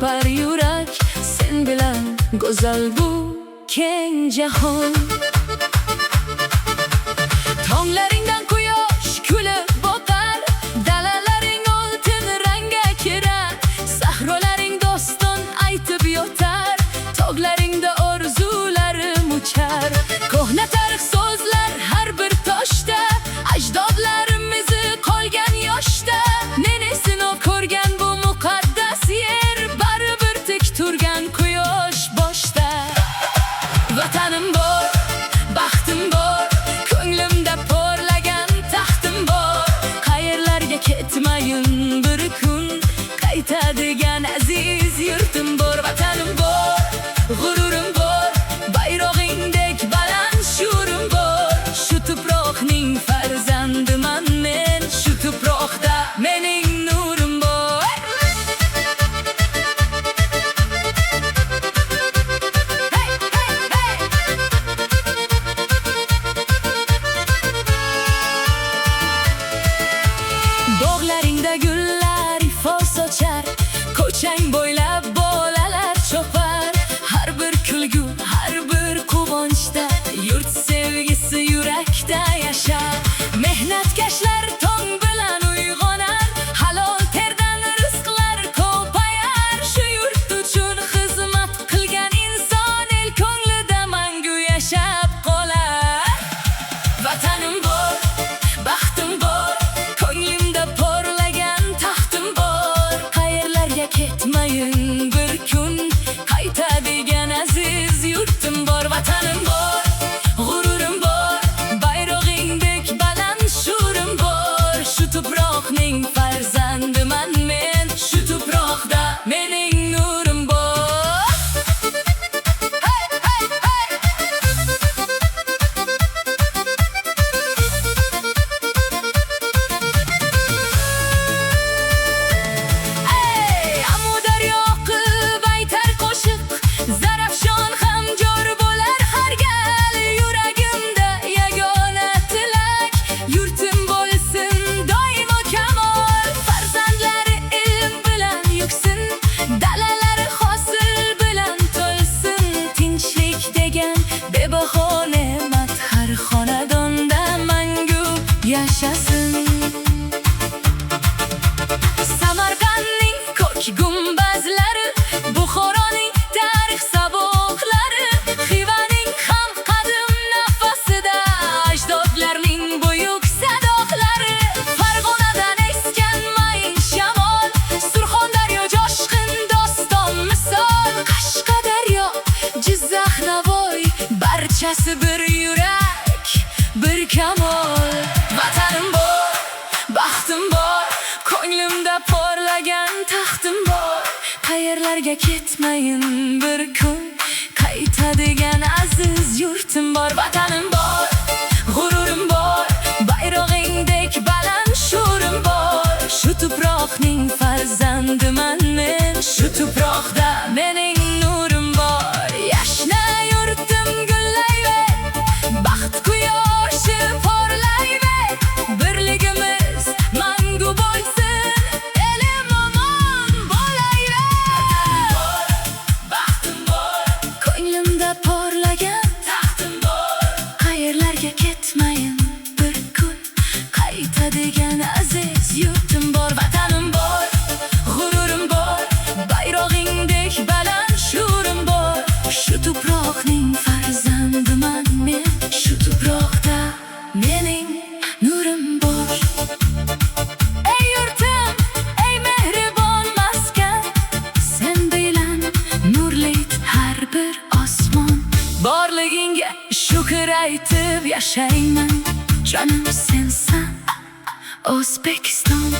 topar yurak. Sen bilan go'zal bu keng jahon. Tonglaringdan quyosh kulib boqar, dalalaring oltin rangga kirar. Sahrolaring doston aytib yotar, tog'laringda orzularim uchar. Ko'hna tarix so'zlar har bir toshda, ajdodlarimiz qolgan yoshda. Nenesini ko'rgan bu muqaddas yer, baribir tik turgan quyosh boshda. Vatanim bor, baxtim bor, ko'nglimda porlagan taxtim bor. Qayerlarga ketmayin bir kun, qaytadigan aziz yurtim bor. Vatanim bor, g'ururim bor, bayrog'ingdek baland shu'rim bor. Shu tuproqning farzandiman men, shu tuproqda mening nurim bor. Hey, hey, hey! Bog'laringda gullar ifo sochar, ko'chang bo'ylab bolalar chopar. Har bir kulgu, har bir quvonchda yurt sevgisi yurakda yashar. Mehnatkashlar tong bilan uyg'onar, halol terdan rizqlar ko'payar. Shu yurt uchun xizmat qilgan inson el ko'nglida mangu yashab qolar. Vatanim bor, baxtim bor, ko'nglimda porlagan taxtim bor. Qayerlarga ketmayin bir kun, qaytadigan aziz yurtim bor. Vatanim bor, g'ururim bor, bayrog'ingdek baland shu'rim bor. Shu tuproqning farzandiman men, shu tuproqda mening nurim bor. Hey, hey, hey! Ey, Amudaryo qilib aytar qo'shiq, Zarafshon ham jo'r bo'lar har gal. Yuragimda yagona tilak, yurtim bo'lsin doimo kamol. Farzandlari ilm bilan yuksin, dalalari hosil bilan to'lsin. Tinchlik degan bebaho ne'mat har xonadonda mangu yashasin. Samarqandning ko'k gumbazlari, Buxoroning tarix saboqlari, Xivaning ham qadim nafasida ajdodlarning buyuk sadoqlari. Farg'onadan esgan mayin shamol, Surxondaryo joshqin doston misol. Qashqadaryo, Jizzax, Navoiy, barchasi bir yurak, bir kamol. Vatanim bor, baxtim bor, ko'nglimda porlagan taxtim bor. Qayerlarga ketmayin bir kun, qaytadigan aziz yurtim bor. Vatanim bor, g'ururim bor, bayrog'ingdek baland shu'rim bor. Shu tuproqning farzandiman men, shu tuproqda mening nurim bor. Yashna yurtim gullayver, baxt quyoshi porlayver. Birligimiz mangu bo'lsin, elim omon bo'layver. Baxtim bor, ko'nglimda porlagan taxtim bor. Qayerlarga ketmayin bir kun, qaytadigan aziz yurtim bor. Vatanim bor, g'ururim bor, bayrog'ingdek baland shu'rim bor. Shu tuproqning farzandiman men, shu tuproqda mening nurim bor. Ey yurtim, ey mehribon maskan, sen bilan nurli har bir osmon. Borligingga shukr aytib yashayman, jonim sensan O'zbekiston.